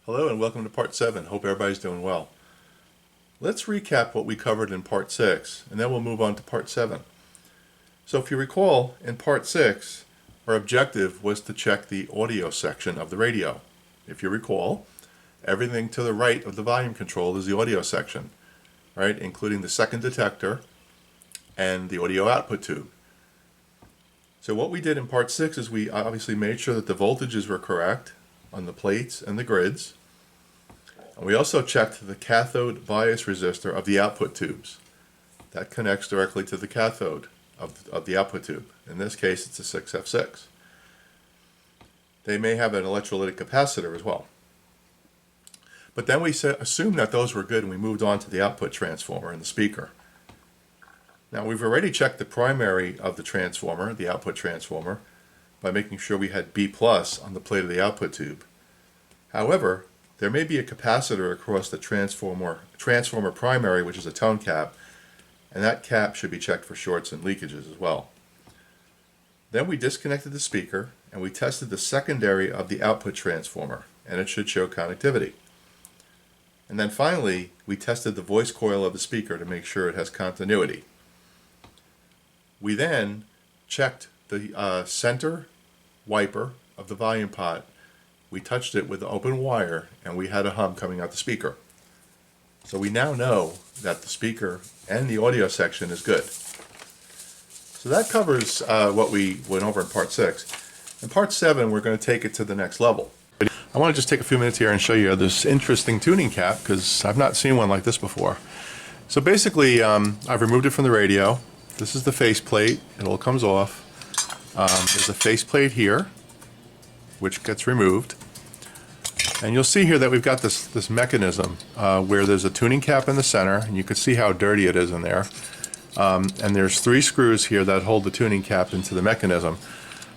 Hello and welcome to part 7. Hope everybody's doing well. Let's recap what we covered in part 6 and then we'll move on to part 7. So if you recall, in part 6 our objective was to check the audio section of the radio. If you recall, everything to the right of the volume control is the audio section, right, including the second detector and the audio output tube. So what we did in part 6 is we obviously made sure that the voltages were correct on the plates and the grids. And we also checked the cathode bias resistor of the output tubes. That connects directly to the cathode of the output tube. In this case it's a 6F6. They may have an electrolytic capacitor as well. But then we assumed that those were good and we moved on to the output transformer and the speaker. Now we've already checked the primary of the transformer, the output transformer, by making sure we had B+ on the plate of the output tube. However, there may be a capacitor across the transformer primary, which is a tone cap, and that cap should be checked for shorts and leakages as well. Then we disconnected the speaker and we tested the secondary of the output transformer, and it should show connectivity. And then finally, we tested the voice coil of the speaker to make sure it has continuity. We then checked the center wiper of the volume pot. We touched it with the open wire and we had a hum coming out the speaker. So we now know that the speaker and the audio section is good. So that covers what we went over in part 6. In part 7 we're going to take it to the next level. I want to just take a few minutes here and show you this interesting tuning cap because I've not seen one like this before. So basically I've removed it from the radio. This is the faceplate. It all comes off. There's a faceplate here, which gets removed. And you'll see here that we've got this mechanism where there's a tuning cap in the center, and you can see how dirty it is in there. And there's 3 screws here that hold the tuning cap into the mechanism.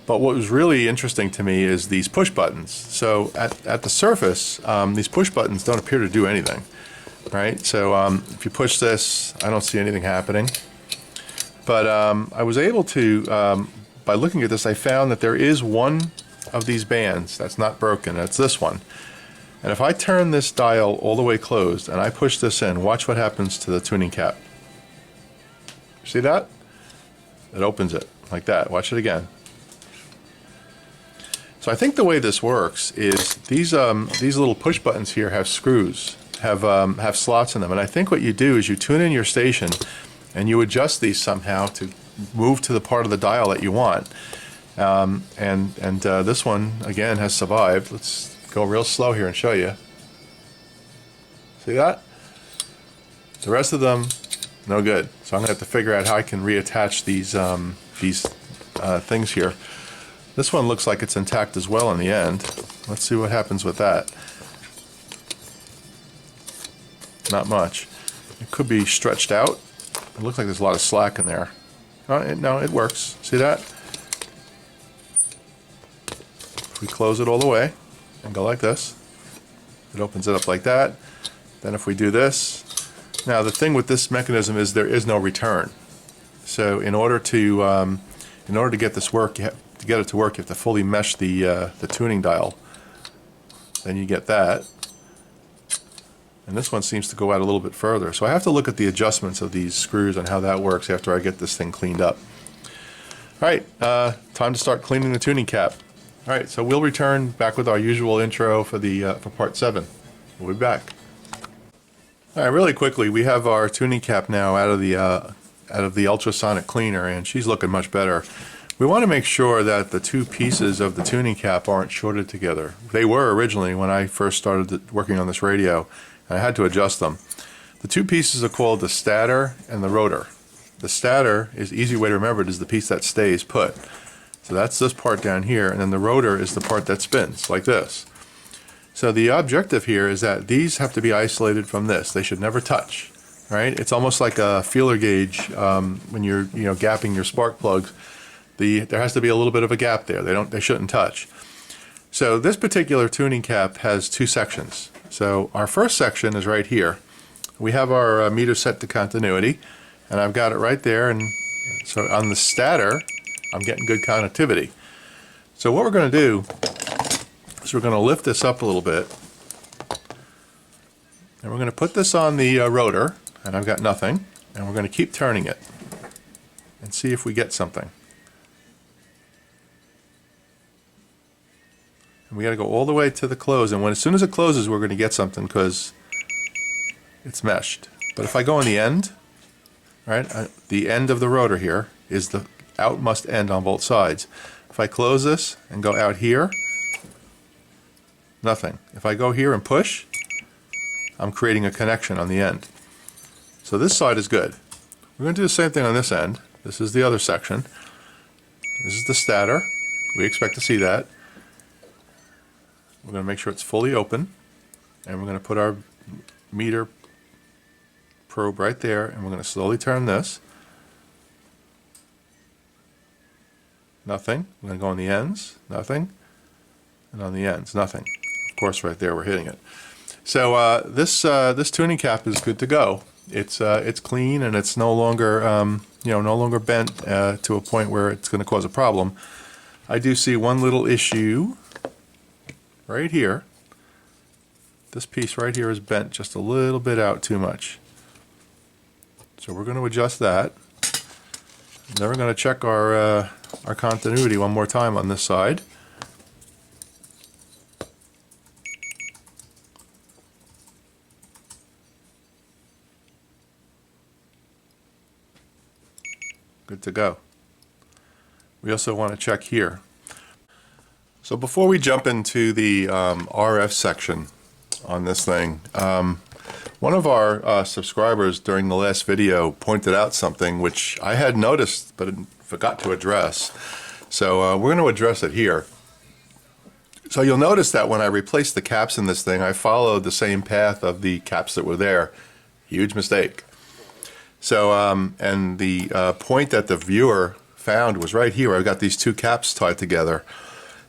But what was really interesting to me is these push buttons. So at the surface, these push buttons don't appear to do anything, right? So if you push this, I don't see anything happening. But I was able to, by looking at this, I found that there is one of these bands that's not broken. That's this one. And if I turn this dial all the way closed and I push this in, watch what happens to the tuning cap. See that? It opens it like that. Watch it again. So I think the way this works is these little push buttons here have screws, have slots in them, and I think what you do is you tune in your station and you adjust these somehow to move to the part of the dial that you want. This one again has survived. Let's go real slow here and show you. See that? The rest of them, no good. So I'm going to have to figure out how I can reattach these things here. This one looks like it's intact as well in the end. Let's see what happens with that. Not much. It could be stretched out. It looks like there's a lot of slack in there. No, it works. See that? If we close it all the way and go like this, it opens it up like that. Then if we do this, now the thing with this mechanism is there is no return. So in order to get this work, to get it to work, you have to fully mesh the tuning dial. Then you get that. And this one seems to go out a little bit further. So I have to look at the adjustments of these screws and how that works after I get this thing cleaned up. Alright, time to start cleaning the tuning cap. Alright, so we'll return back with our usual intro for part 7. We'll be back. Alright, really quickly, we have our tuning cap now out of the ultrasonic cleaner, and she's looking much better. We want to make sure that the 2 pieces of the tuning cap aren't shorted together. They were originally when I first started working on this radio. I had to adjust them. The 2 pieces are called the stator and the rotor. The stator is, easy way to remember it, is the piece that stays put. So that's this part down here, and then the rotor is the part that spins, like this. So the objective here is that these have to be isolated from this. They should never touch, right? It's almost like a feeler gauge when you're gapping your spark plugs. There has to be a little bit of a gap there. They shouldn't touch. So this particular tuning cap has 2 sections. So our first section is right here. We have our meter set to continuity, and I've got it right there, and so on the stator I'm getting good connectivity. So what we're going to do is we're going to lift this up a little bit And we're going to put this on the rotor, and I've got nothing, and we're going to keep turning it and see if we get something. And we got to go all the way to the close, and as soon as it closes we're going to get something because it's meshed. But if I go on the end, right, the end of the rotor here is the out must end on both sides. If I close this and go out here, nothing. If I go here and push, I'm creating a connection on the end. So this side is good. We're going to do the same thing on this end. This is the other section. This is the stator. We expect to see that. We're going to make sure it's fully open, and we're going to put our meter probe right there, and we're going to slowly turn this. Nothing. We're going to go on the ends. Nothing. And on the ends. Nothing. Of course, right there we're hitting it. So this tuning cap is good to go. It's clean, and it's no longer no longer bent to a point where it's going to cause a problem. I do see one little issue right here. This piece right here is bent just a little bit out too much. So we're going to adjust that. Then we're going to check our continuity one more time on this side. Good to go. We also want to check here. So before we jump into the RF section on this thing, one of our subscribers during the last video pointed out something which I had noticed but forgot to address. So we're going to address it here. So you'll notice that when I replaced the caps in this thing, I followed the same path of the caps that were there. Huge mistake. So, and the point that the viewer found was right here. I've got these two caps tied together,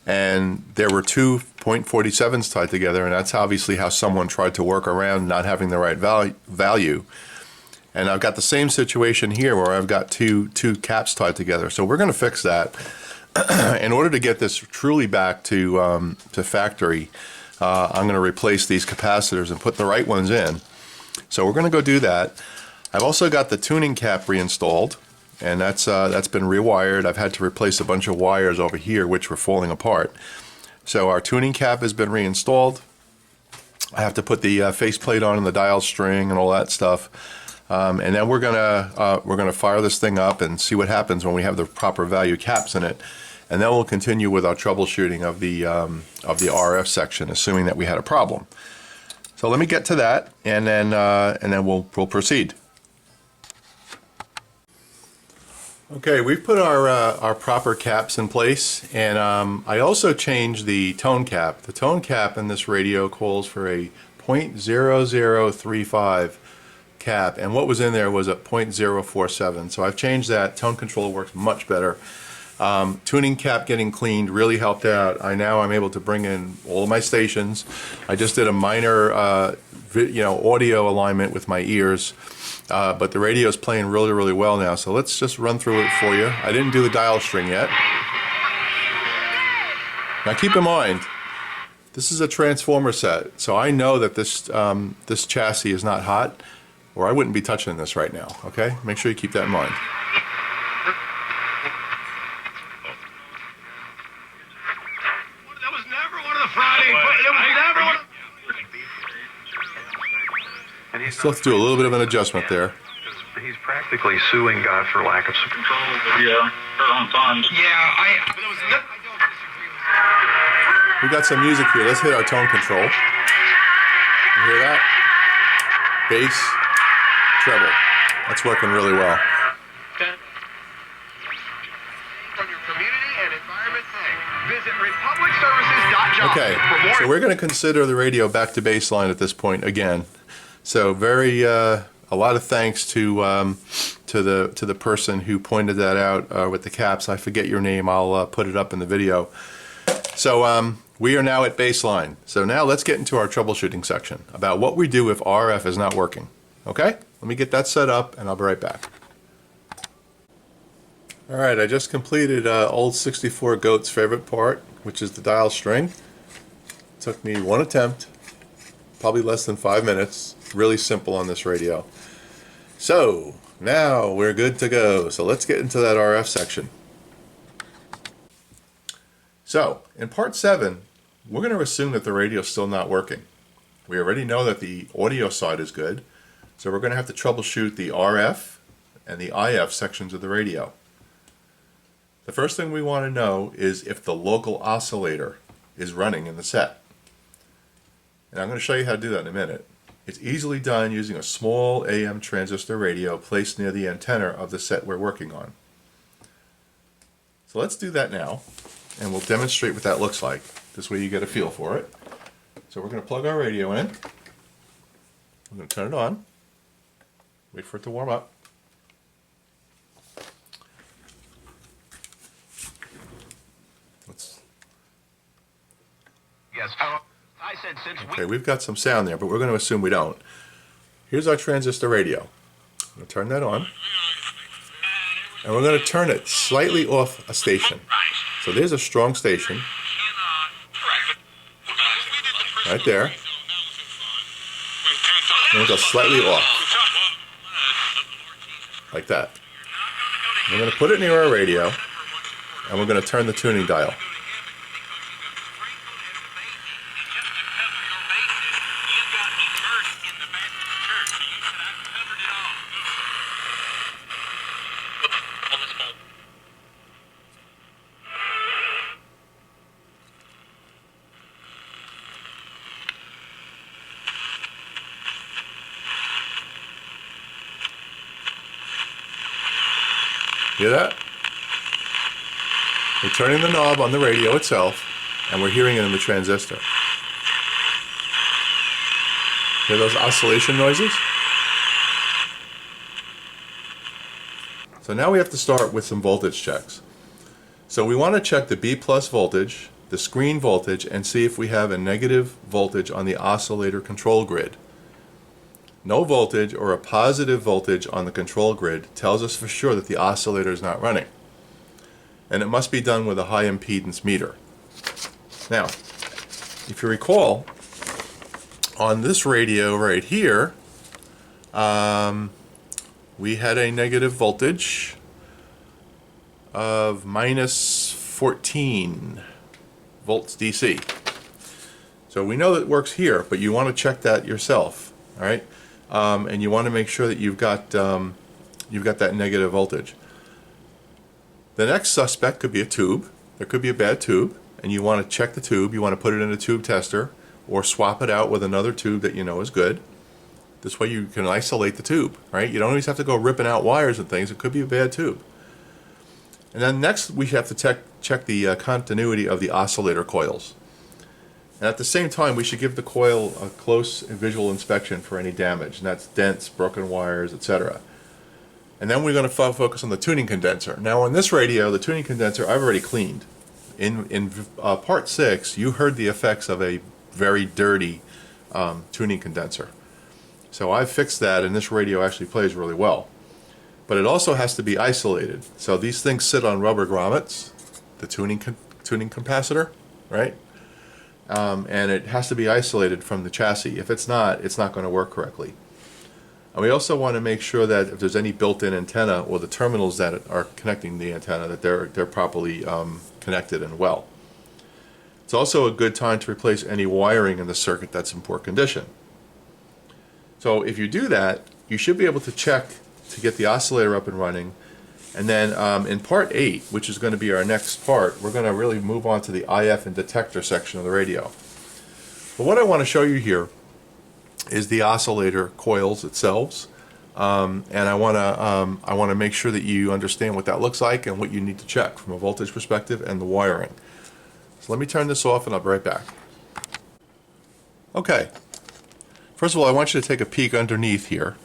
and there were two .47s tied together, and that's obviously how someone tried to work around not having the right value. And I've got the same situation here where I've got two caps tied together. So we're going to fix that. In order to get this truly back to factory, I'm going to replace these capacitors and put the right ones in. So we're going to go do that. I've also got the tuning cap reinstalled, and that's been rewired. I've had to replace a bunch of wires over here which were falling apart. So our tuning cap has been reinstalled. I have to put the faceplate on and the dial string and all that stuff, and then we're gonna fire this thing up and see what happens when we have the proper value caps in it, and then we'll continue with our troubleshooting of the RF section, assuming that we had a problem. So let me get to that, and then we'll proceed. Okay, we've put our proper caps in place, and I also changed the tone cap. The tone cap in this radio calls for a .0035 cap, and what was in there was a .047. So I've changed that. Tone controller works much better. Tuning cap getting cleaned really helped out. I'm able to bring in all of my stations. I just did a minor audio alignment with my ears. But the radio is playing really, really well now, so let's just run through it for you. I didn't do the dial string yet. Now keep in mind, this is a transformer set, so I know that this chassis is not hot, or I wouldn't be touching this right now, okay? Make sure you keep that in mind. That was never one of the Friday, it was never one. I still have to do a little bit of an adjustment there. He's practically suing God for lack of control. Yeah, on times. We got some music here. Let's hit our tone control. You hear that? Bass, treble. That's working really well. From your community and environment thing. Visit republicservices.com. Okay, so we're going to consider the radio back to baseline at this point again. So a lot of thanks to the person who pointed that out with the caps. I forget your name. I'll put it up in the video. So we are now at baseline. So now let's get into our troubleshooting section about what we do if RF is not working. Okay? Let me get that set up, and I'll be right back. All right, I just completed old 64 Goat's favorite part, which is the dial string. It took me one attempt, probably less than 5 minutes. Really simple on this radio. So now we're good to go. So let's get into that RF section. So in part 7, we're going to assume that the radio is still not working. We already know that the audio side is good, so we're going to have to troubleshoot the RF and the IF sections of the radio. The first thing we want to know is if the local oscillator is running in the set. And I'm going to show you how to do that in a minute. It's easily done using a small AM transistor radio placed near the antenna of the set we're working on. So let's do that now, and we'll demonstrate what that looks like. This way you get a feel for it. So we're going to plug our radio in. I'm going to turn it on. Wait for it to warm up. Yes. I said since Okay, we've got some sound there, but we're going to assume we don't. Here's our transistor radio. I'm going to turn that on. And we're going to turn it slightly off a station. So there's a strong station. Right there. And we'll go slightly off. Like that. We're going to put it near our radio, and we're going to turn the tuning dial. Hear that? We're turning the knob on the radio itself, and we're hearing it in the transistor. Hear those oscillation noises? So now we have to start with some voltage checks. So we want to check the B+ voltage, the screen voltage, and see if we have a negative voltage on the oscillator control grid. No voltage or a positive voltage on the control grid tells us for sure that the oscillator is not running. And it must be done with a high impedance meter. Now, if you recall, on this radio right here, we had a negative voltage of -14 volts DC. So we know that it works here, but you want to check that yourself, all right? And you want to make sure that you've got that negative voltage. The next suspect could be a tube. There could be a bad tube, and you want to check the tube. You want to put it in a tube tester, or swap it out with another tube that you know is good. This way you can isolate the tube, right? You don't always have to go ripping out wires and things. It could be a bad tube. And then next we have to check the continuity of the oscillator coils. And at the same time, we should give the coil a close visual inspection for any damage, and that's dents, broken wires, etc. And then we're going to focus on the tuning condenser. Now on this radio, the tuning condenser I've already cleaned. In part 6, you heard the effects of a very dirty tuning condenser. So I've fixed that, and this radio actually plays really well. But it also has to be isolated. So these things sit on rubber grommets, the tuning capacitor, right? And it has to be isolated from the chassis. If it's not going to work correctly. And we also want to make sure that if there's any built-in antenna or the terminals that are connecting the antenna, that they're properly connected and well. It's also a good time to replace any wiring in the circuit that's in poor condition. So if you do that, you should be able to check to get the oscillator up and running. And then in part 8, which is going to be our next part, we're going to really move on to the IF and detector section of the radio. But what I want to show you here is the oscillator coils themselves, and I want to make sure that you understand what that looks like and what you need to check from a voltage perspective and the wiring. So let me turn this off and I'll be right back. Okay. First of all, I want you to take a peek underneath here.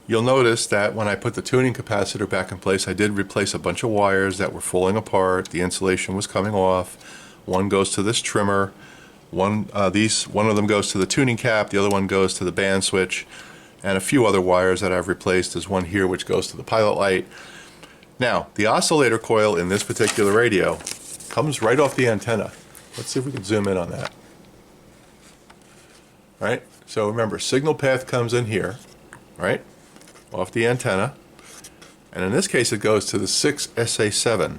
You'll notice that when I put the tuning capacitor back in place, I did replace a bunch of wires that were falling apart. The insulation was coming off. One goes to this trimmer. One of them goes to the tuning cap. The other one goes to the band switch, and a few other wires that I've replaced. There's one here which goes to the pilot light. Now, the oscillator coil in this particular radio comes right off the antenna. Let's see if we can zoom in on that. Right? So remember, signal path comes in here, right, off the antenna, and in this case it goes to the 6SA7,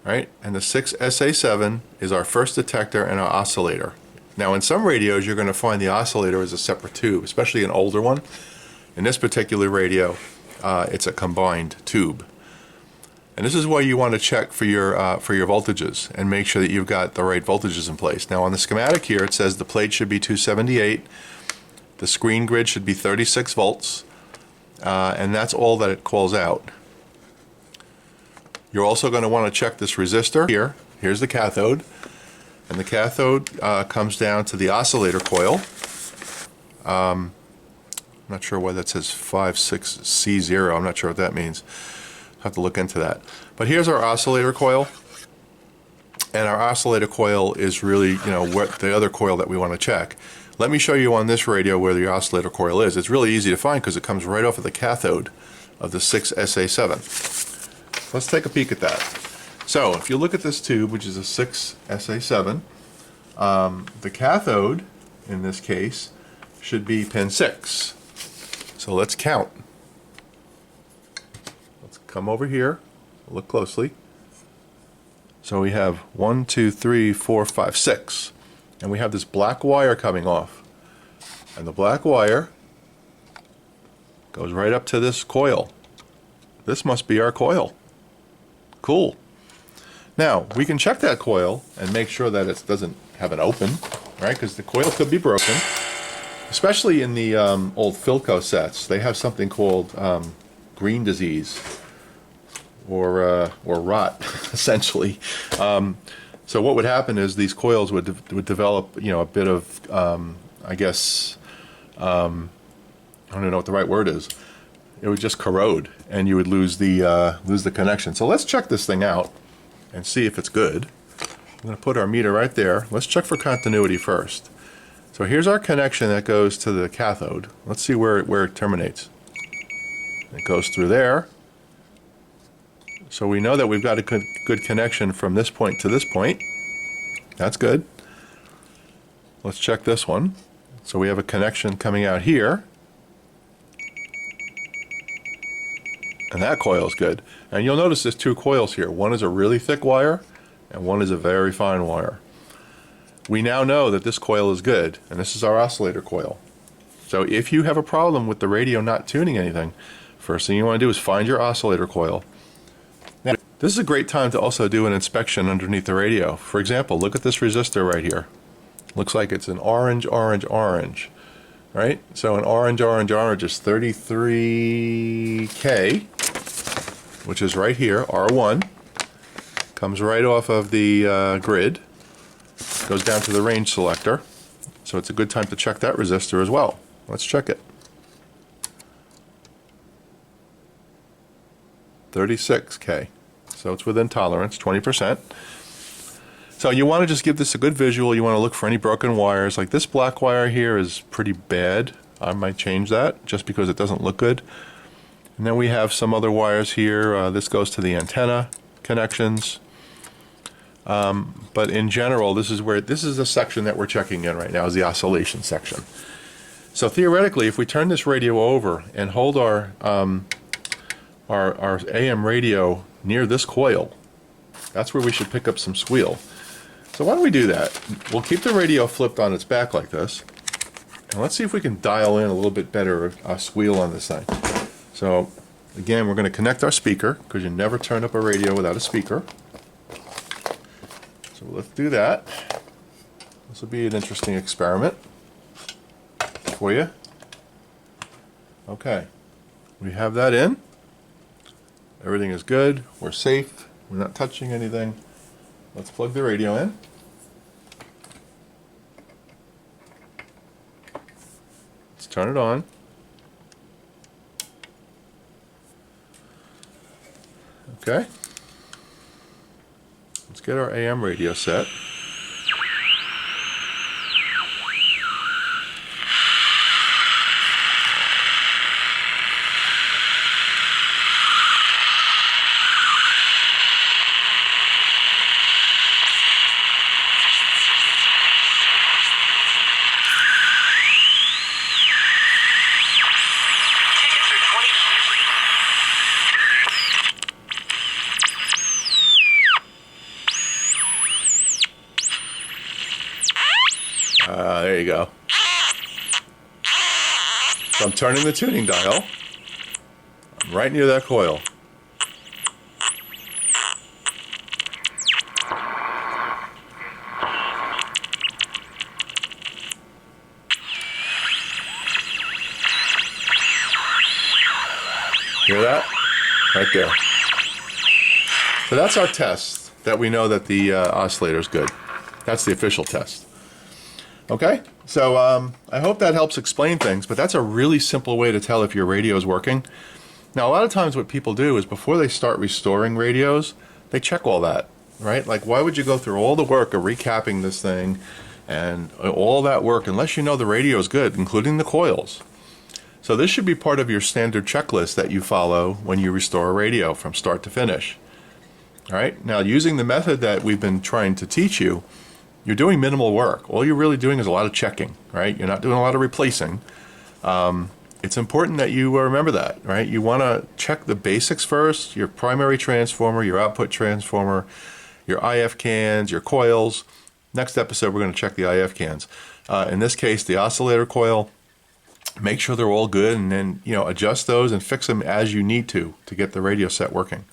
right, and the 6SA7 is our first detector and our oscillator. Now in some radios you're going to find the oscillator as a separate tube, especially an older one. In this particular radio, it's a combined tube. And this is why you want to check for your voltages and make sure that you've got the right voltages in place. Now on the schematic here it says the plate should be 278, the screen grid should be 36 volts, and that's all that it calls out. You're also going to want to check this resistor here. Here's the cathode, and the cathode comes down to the oscillator coil. I'm not sure why that says 56C0. I'm not sure what that means. I'll have to look into that. But here's our oscillator coil, and our oscillator coil is really, what the other coil that we want to check. Let me show you on this radio where the oscillator coil is. It's really easy to find because it comes right off of the cathode of the 6SA7. Let's take a peek at that. So if you look at this tube, which is a 6SA7, the cathode in this case should be pin 6. So let's count. Let's come over here, look closely. So we have 1, 2, 3, 4, 5, 6. And we have this black wire coming off. And the black wire goes right up to this coil. This must be our coil. Cool. Now, we can check that coil and make sure that it doesn't have it open, right? Because the coil could be broken. Especially in the old Philco sets, they have something called green disease or rot, essentially. So what would happen is these coils would develop, a bit of, I guess, I don't know what the right word is. It would just corrode, and you would lose the connection. So let's check this thing out and see if it's good. I'm going to put our meter right there. Let's check for continuity first. So here's our connection that goes to the cathode. Let's see where it terminates. It goes through there. So we know that we've got a good connection from this point to this point. That's good. Let's check this one. So we have a connection coming out here. And that coil is good. And you'll notice there's two coils here. One is a really thick wire, and one is a very fine wire. We now know that this coil is good, and this is our oscillator coil. So if you have a problem with the radio not tuning anything, first thing you want to do is find your oscillator coil. Now, this is a great time to also do an inspection underneath the radio. For example, look at this resistor right here. Looks like it's an orange, orange, orange. Right? So an orange, orange, orange is 33K, which is right here, R1. Comes right off of the grid. Goes down to the range selector. So it's a good time to check that resistor as well. Let's check it. 36K. So it's within tolerance, 20%. So you want to just give this a good visual. You want to look for any broken wires. Like this black wire here is pretty bad. I might change that just because it doesn't look good. And then we have some other wires here. This goes to the antenna connections. But in general, this is the section that we're checking in right now, is the oscillation section. So theoretically, if we turn this radio over and hold our AM radio near this coil, that's where we should pick up some squeal. So why don't we do that? We'll keep the radio flipped on its back like this, and let's see if we can dial in a little bit better a squeal on this thing. So again, we're going to connect our speaker, because you never turn up a radio without a speaker. So let's do that. This will be an interesting experiment for you. Okay, we have that in. Everything is good. We're safe. We're not touching anything. Let's plug the radio in. Let's turn it on. Okay. Let's get our AM radio set. go. So I'm turning the tuning dial. I'm right near that coil. Hear that? Right there. So that's our test that we know that the oscillator is good. That's the official test. Okay? So I hope that helps explain things, but that's a really simple way to tell if your radio is working. Now, a lot of times what people do is before they start restoring radios, they check all that, right? Like, why would you go through all the work of recapping this thing and all that work unless you know the radio is good, including the coils? So this should be part of your standard checklist that you follow when you restore a radio from start to finish. All right, now using the method that we've been trying to teach you, you're doing minimal work. All you're really doing is a lot of checking, right? You're not doing a lot of replacing. It's important that you remember that, right? You want to check the basics first, your primary transformer, your output transformer, your IF cans, your coils. Next episode, we're going to check the IF cans. In this case, the oscillator coil. Make sure they're all good, and then adjust those and fix them as you need to get the radio set working.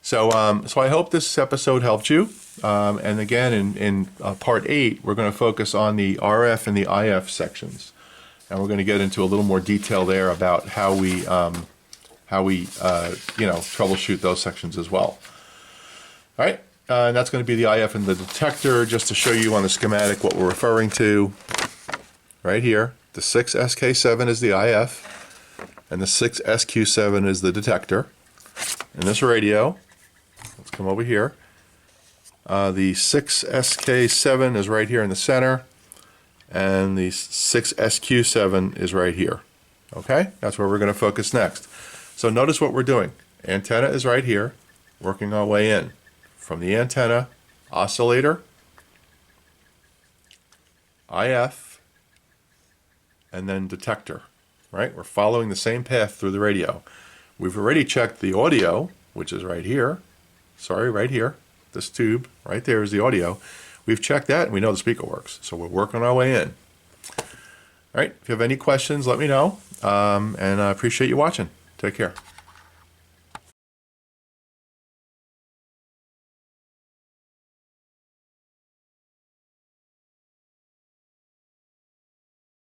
So I hope this episode helped you. And again, in part 8, we're going to focus on the RF and the IF sections, and we're going to get into a little more detail there about how we troubleshoot those sections as well. All right, and that's going to be the IF and the detector, just to show you on the schematic what we're referring to right here. The 6SK7 is the IF, and the 6SQ7 is the detector. In this radio, let's come over here. The 6SK7 is right here in the center, and the 6SQ7 is right here. Okay, that's where we're going to focus next. So notice what we're doing. Antenna is right here, working our way in. From the antenna, oscillator, IF, and then detector, right? We're following the same path through the radio. We've already checked the audio, which is right here. Sorry, right here. This tube right there is the audio. We've checked that, and we know the speaker works. So we're working our way in. All right, if you have any questions, let me know. And I appreciate you watching. Take care.